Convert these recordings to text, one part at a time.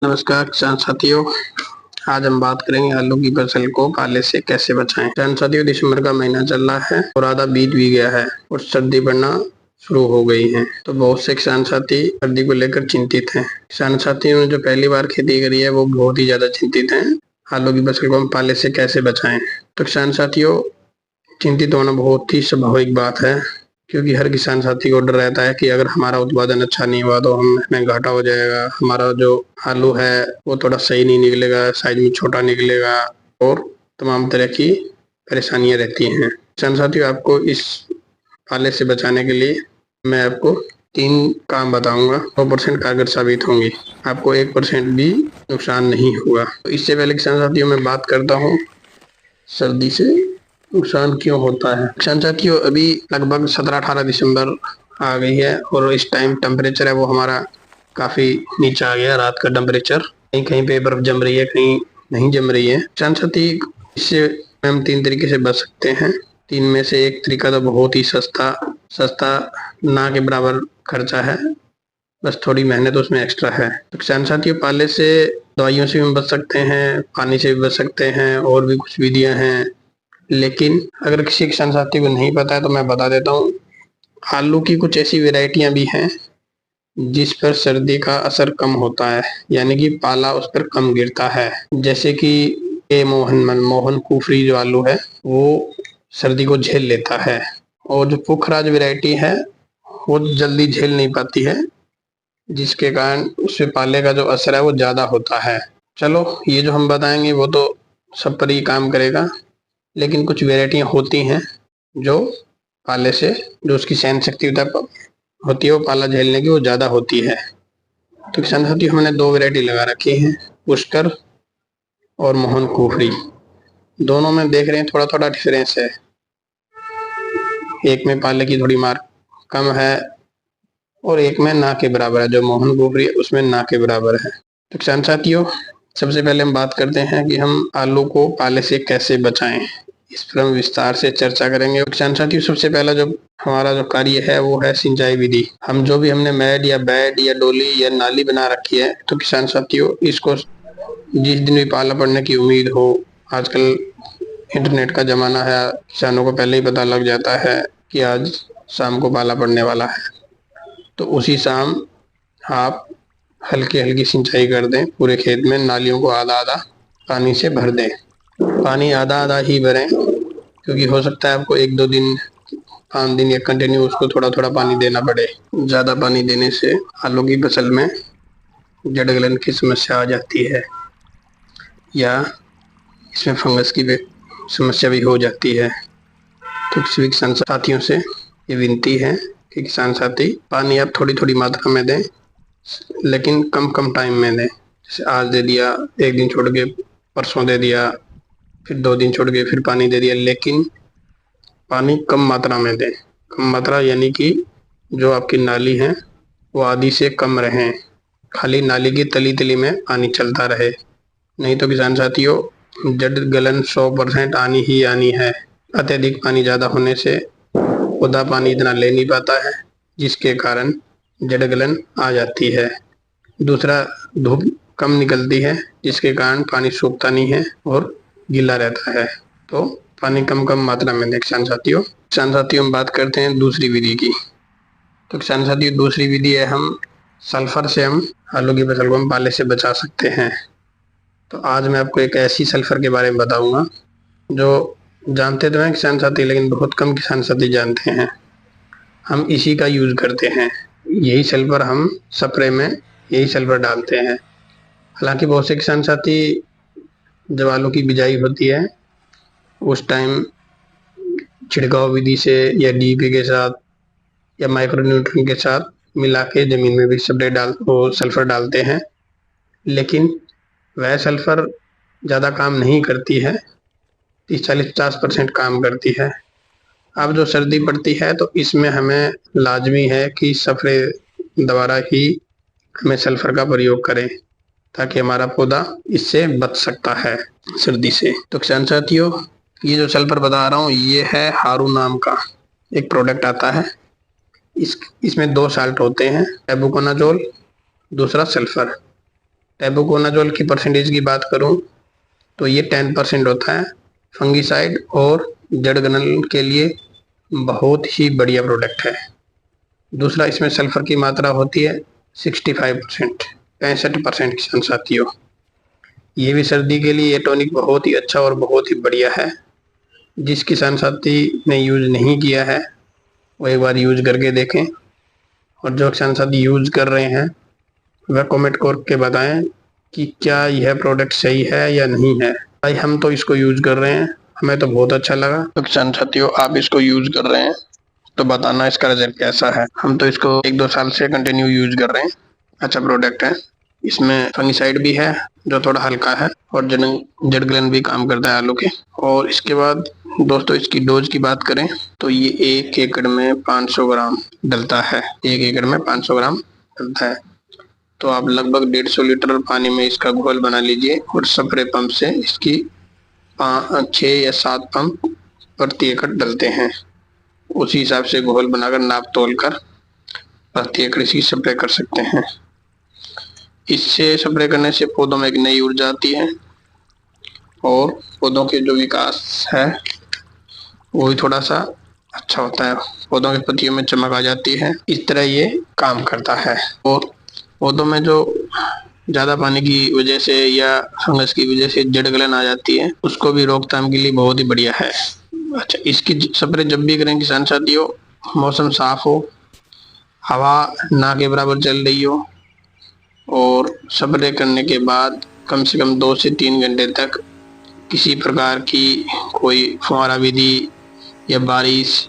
नमस्कार किसान साथियों। आज हम बात करेंगे आलू की फसल को पाले से कैसे बचाएं। किसान साथियों, दिसंबर का महीना चल रहा है और आधा बीत भी गया है और सर्दी पड़ना शुरू हो गई है। तो बहुत से किसान साथी सर्दी को लेकर चिंतित हैं। किसान साथियों ने जो पहली बार खेती करी है वो बहुत ही ज्यादा चिंतित हैं। आलू की फसल को हम पाले से कैसे बचाएं। तो किसान साथियों, चिंतित होना बहुत ही स्वाभाविक बात है, क्योंकि हर किसान साथी को डर रहता है कि अगर हमारा उत्पादन अच्छा नहीं हुआ तो हमें घाटा हो जाएगा, हमारा जो आलू है वो थोड़ा सही नहीं निकलेगा, साइज में छोटा निकलेगा और तमाम तरह की परेशानियां रहती हैं। किसान साथियों, आपको इस पाले से बचाने के लिए मैं आपको 3 काम बताऊंगा। 100% कारगर साबित होंगी, आपको 1% भी नुकसान नहीं होगा। तो इससे पहले किसान साथियों मैं बात करता हूँ सर्दी से नुकसान क्यों होता है। किसान साथियों, अभी लगभग 17-18 दिसंबर आ गई है और इस टाइम टेम्परेचर है वो हमारा काफी नीचा आ गया। रात का टेम्परेचर कहीं कहीं पे बर्फ जम रही है, कहीं नहीं जम रही है। किसान साथी, इससे हम 3 तरीके से बच सकते हैं। 3 में से एक तरीका तो बहुत ही सस्ता ना के बराबर खर्चा है, बस थोड़ी मेहनत उसमें एक्स्ट्रा है। तो किसान साथियों, पाले से दवाइयों से भी बच सकते हैं, पानी से भी बच सकते हैं और भी कुछ विधियां हैं। लेकिन अगर किसी किसान साथी को नहीं पता है तो मैं बता देता हूँ। आलू की कुछ ऐसी वेराइटियां भी हैं जिस पर सर्दी का असर कम होता है, यानी कि पाला उस पर कम गिरता है। जैसे कि ये मोहन कुफरी जो आलू है वो सर्दी को झेल लेता है, और जो पुखराज वेराइटी है वो जल्दी झेल नहीं पाती है, जिसके कारण उस पे पाले का जो असर है वो ज्यादा होता है। चलो, ये जो हम बताएंगे वो तो सब पर ही काम करेगा, लेकिन कुछ वेराइटियां होती हैं जो पाले से, जो उसकी सहन शक्ति होती है वो पाला झेलने की वो ज्यादा होती है। तो किसान साथियों, हमने 2 वेराइटी लगा रखी हैं, पुष्कर और मोहन कुफरी। दोनों में देख रहे हैं थोड़ा थोड़ा डिफरेंस है। एक में पाले की थोड़ी मार कम है और एक में ना के बराबर है। जो मोहन कुफरी है उसमें ना के बराबर है। तो किसान साथियों, सबसे पहले हम बात करते हैं कि हम आलू को पाले से कैसे बचाएं। इस पर हम विस्तार से चर्चा करेंगे। किसान साथियों, सबसे पहला जो हमारा जो कार्य है वो है सिंचाई विधि। हम जो भी हमने मैड या बेड या डोली या नाली बना रखी है, तो किसान साथियों इसको जिस दिन भी पाला पड़ने की उम्मीद हो, आजकल इंटरनेट का जमाना है, किसानों को पहले ही पता लग जाता है कि आज शाम को पाला पड़ने वाला है, तो उसी शाम आप हल्की हल्की सिंचाई कर दें पूरे खेत में। नालियों को आधा आधा पानी से भर दें। पानी आधा आधा ही भरें, क्योंकि हो सकता है आपको 1-2 दिन 5 दिन या कंटिन्यू उसको थोड़ा थोड़ा पानी देना पड़े। ज्यादा पानी देने से आलू की फसल में जड़ गलन की समस्या आ जाती है, या इसमें फंगस की समस्या भी हो जाती है। तो किसी किसान साथियों से ये विनती है कि किसान साथी पानी आप थोड़ी थोड़ी मात्रा में दें, लेकिन कम कम टाइम में दें। जैसे आज दे दिया, 1 दिन छोड़ के परसों दे दिया, फिर 2 दिन छोड़ के फिर पानी दे दिया, लेकिन पानी कम मात्रा में दें। कम मात्रा यानी कि जो आपकी नाली है वो आधी से कम रहे, खाली नाली की तली तली में पानी चलता रहे। नहीं तो किसान साथियों, जड़ गलन 100% आनी ही आनी है। अत्यधिक पानी ज्यादा होने से पौधा पानी इतना ले नहीं पाता है, जिसके कारण जड़ गलन आ जाती है। दूसरा, धूप कम निकलती है, जिसके कारण पानी सूखता नहीं है और गीला रहता है। तो पानी कम कम मात्रा में दें किसान साथियों। किसान साथियों, हम बात करते हैं दूसरी विधि की। तो किसान साथियों, दूसरी विधि है हम सल्फर से हम आलू की फसल को हम पाले से बचा सकते हैं। तो आज मैं आपको एक ऐसी सल्फर के बारे में बताऊंगा जो जानते तो हैं किसान साथी, लेकिन बहुत कम किसान साथी जानते हैं। हम इसी का यूज करते हैं, यही सल्फर हम स्प्रे में यही सल्फर डालते हैं। हालांकि बहुत से किसान साथी जब आलू की बिजाई होती है उस टाइम छिड़काव विधि से या डीपी के साथ या माइक्रो न्यूट्रिएंट के साथ मिला के जमीन में भी सल्फर डालते हैं, लेकिन वह सल्फर ज़्यादा काम नहीं करती है। 30-40-50% काम करती है। अब जो सर्दी पड़ती है तो इसमें हमें लाजमी है कि स्प्रे द्वारा ही हमें सल्फर का प्रयोग करें, ताकि हमारा पौधा इससे बच सकता है सर्दी से। तो किसान साथियों, ये जो सल्फर बता रहा हूँ ये है हारू नाम का एक प्रोडक्ट आता है। इसमें 2 साल्ट होते हैं, एबुकोनाजोल, दूसरा सल्फर। टेबुकोनाजोल की परसेंटेज की बात करूं तो ये 10% होता है। फंगिसाइड और जड़ गलन के लिए बहुत ही बढ़िया प्रोडक्ट है। दूसरा, इसमें सल्फर की मात्रा होती है 65%, 65% किसान साथियों। ये भी सर्दी के लिए ये टॉनिक बहुत ही अच्छा और बहुत ही बढ़िया है। जिस किसान साथी ने यूज नहीं किया है वो एक बार यूज करके देखें, और जो किसान साथी यूज कर रहे हैं वह कमेंट करके बताएं कि क्या यह प्रोडक्ट सही है या नहीं है। भाई हम तो इसको यूज कर रहे हैं, हमें तो बहुत अच्छा लगा। तो किसान साथियों, आप इसको यूज कर रहे हैं तो बताना इसका रिजल्ट कैसा है। हम तो इसको 1-2 साल से कंटिन्यू यूज कर रहे हैं। अच्छा प्रोडक्ट है। इसमें फंगिसाइड भी है जो थोड़ा हल्का है, और जड़ गलन भी काम करता है आलू के। और इसके बाद दोस्तों, इसकी डोज की बात करें तो ये 1 एकड़ में 500 ग्राम डलता है। 1 एकड़ में 500 ग्राम डलता है। तो आप लगभग 150 लीटर पानी में इसका घोल बना लीजिए, और स्प्रे पंप से इसकी 6 या 7 पंप प्रति एकड़ डलते हैं। उसी हिसाब से घोल बनाकर नाप तोल कर प्रति एकड़ इसकी स्प्रे कर सकते हैं। इससे स्प्रे करने से पौधों में एक नई ऊर्जा आती है, और पौधों के जो विकास है वो भी थोड़ा सा अच्छा होता है। पौधों की पत्तियों में चमक आ जाती है। इस तरह ये काम करता है। और पौधों में जो ज़्यादा पानी की वजह से या फंगस की वजह से जड़ गलन आ जाती है, उसको भी रोकथाम के लिए बहुत ही बढ़िया है। अच्छा, इसकी स्प्रे जब भी करें किसान साथियों, मौसम साफ हो, हवा ना के बराबर चल रही हो, और स्प्रे करने के बाद कम से कम 2 से 3 घंटे तक किसी प्रकार की कोई फुहारा विधि या बारिश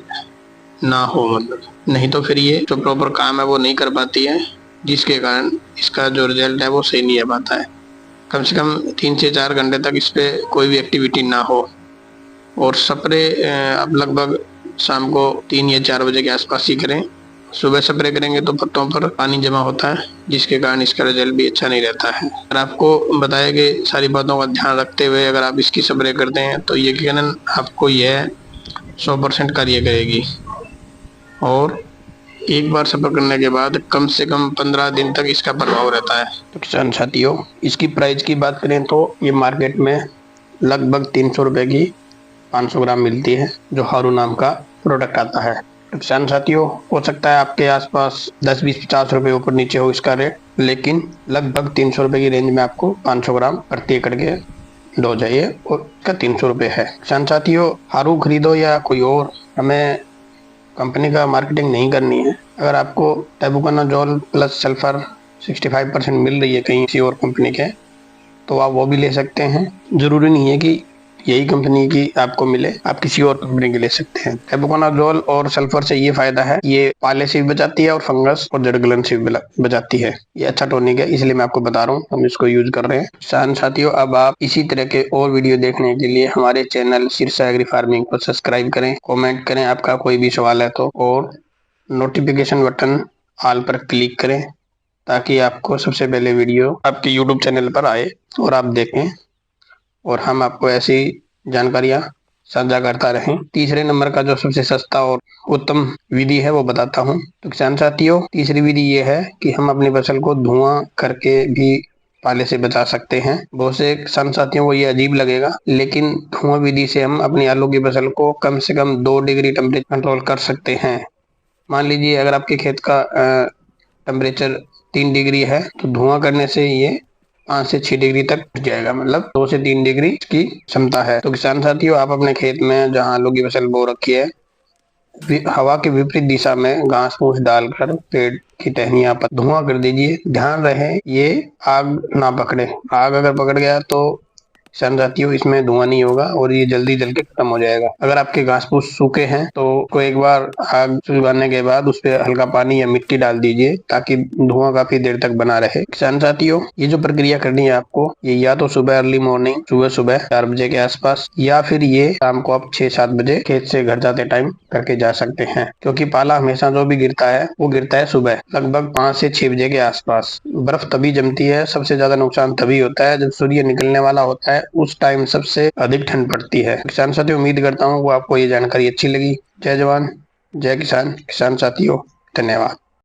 ना हो, मतलब नहीं तो फिर ये जो प्रॉपर काम है वो नहीं कर पाती है, जिसके कारण इसका जो रिजल्ट है वो सही नहीं आ पाता है। कम से कम 3 से 4 घंटे तक इस पर कोई भी एक्टिविटी ना हो। और स्प्रे आप लगभग शाम को 3 या 4 बजे के आसपास ही करें। सुबह स्प्रे करेंगे तो पत्तों पर पानी जमा होता है, जिसके कारण इसका रिजल्ट भी अच्छा नहीं रहता है। और आपको बताया कि सारी बातों का ध्यान रखते हुए अगर आप इसकी स्प्रे करते हैं तो यकीनन आपको यह 100% कार्य करेगी। और एक बार स्प्रे करने के बाद कम से कम 15 दिन तक इसका प्रभाव रहता है। तो किसान साथियों, इसकी प्राइस की बात करें तो ये मार्केट में लगभग 300 रुपए की 500 ग्राम मिलती है, जो हारू नाम का प्रोडक्ट आता है। तो किसान साथियों, हो सकता है आपके आसपास 10, 20, 50 रुपए ऊपर नीचे हो इसका रेट, लेकिन लगभग 300 रुपए की रेंज में आपको 500 ग्राम प्रति एकड़ के डोज है ये, और इसका 300 रुपए है। किसान साथियों, हारू खरीदो या कोई और, हमें कंपनी का मार्केटिंग नहीं करनी है। अगर आपको टेबुकोनाजोल प्लस सल्फर 65% मिल रही है कहीं किसी और कंपनी के, तो आप वो भी ले सकते हैं। जरूरी नहीं है कि यही कंपनी की आपको मिले, आप किसी और कंपनी की ले सकते हैं। टेबुकोनाजोल और सल्फर से ये फायदा है, ये पाले से भी बचाती है और फंगस और जड़ गलन से भी बचाती है। ये अच्छा टॉनिक है, इसलिए मैं आपको बता रहा हूँ, हम इसको यूज कर रहे हैं। किसान साथियों, अब आप इसी तरह के और वीडियो देखने के लिए हमारे चैनल शीर्षा एग्री फार्मिंग को सब्सक्राइब करें, कॉमेंट करें आपका कोई भी सवाल है तो, और नोटिफिकेशन बटन ऑल पर क्लिक करें, ताकि आपको सबसे पहले वीडियो आपके YouTube चैनल पर आए और आप देखें, और हम आपको ऐसी जानकारियां साझा करता रहें। तीसरे नंबर का जो सबसे सस्ता और उत्तम विधि है वो बताता हूं। तो किसान साथियों, तीसरी विधि ये है कि हम अपनी फसल को धुआं करके भी पाले से बचा सकते हैं। बहुत से किसान साथियों को ये अजीब लगेगा, लेकिन धुआं विधि से हम अपनी आलू की फसल को कम से कम 2 डिग्री टेम्परेचर कंट्रोल कर सकते हैं। मान लीजिए अगर आपके खेत का टेम्परेचर 3 डिग्री है, तो धुआं करने से ये 5 से 6 डिग्री तक उठ जाएगा, मतलब 2 से 3 डिग्री की क्षमता है। तो किसान साथियों, आप अपने खेत में जहां आलू की फसल बो रखी है, हवा के विपरीत दिशा में घास फूस डालकर पेड़ की टहनियां पर धुआं कर दीजिए। ध्यान रहे ये आग ना पकड़े। आग अगर पकड़ गया तो किसान साथियों इसमें धुआं नहीं होगा और ये जल्दी जल के खत्म हो जाएगा। अगर आपके घास फूस सूखे हैं तो को एक बार आग सुलगाने के बाद उस पर हल्का पानी या मिट्टी डाल दीजिए, ताकि धुआं काफी देर तक बना रहे। किसान साथियों, ये जो प्रक्रिया करनी है आपको, ये या तो सुबह अर्ली मॉर्निंग, सुबह 4 बजे के आसपास, या फिर ये शाम को आप 6-7 बजे खेत से घर जाते टाइम करके जा सकते हैं, क्योंकि पाला हमेशा जो भी गिरता है वो गिरता है सुबह लगभग 5 से 6 बजे के आसपास। बर्फ तभी जमती है, सबसे ज्यादा नुकसान तभी होता है जब सूर्य निकलने वाला होता है, उस टाइम सबसे अधिक ठंड पड़ती है। किसान साथियों, उम्मीद करता हूँ वो आपको ये जानकारी अच्छी लगी। जय जवान जय किसान। किसान साथियों, धन्यवाद।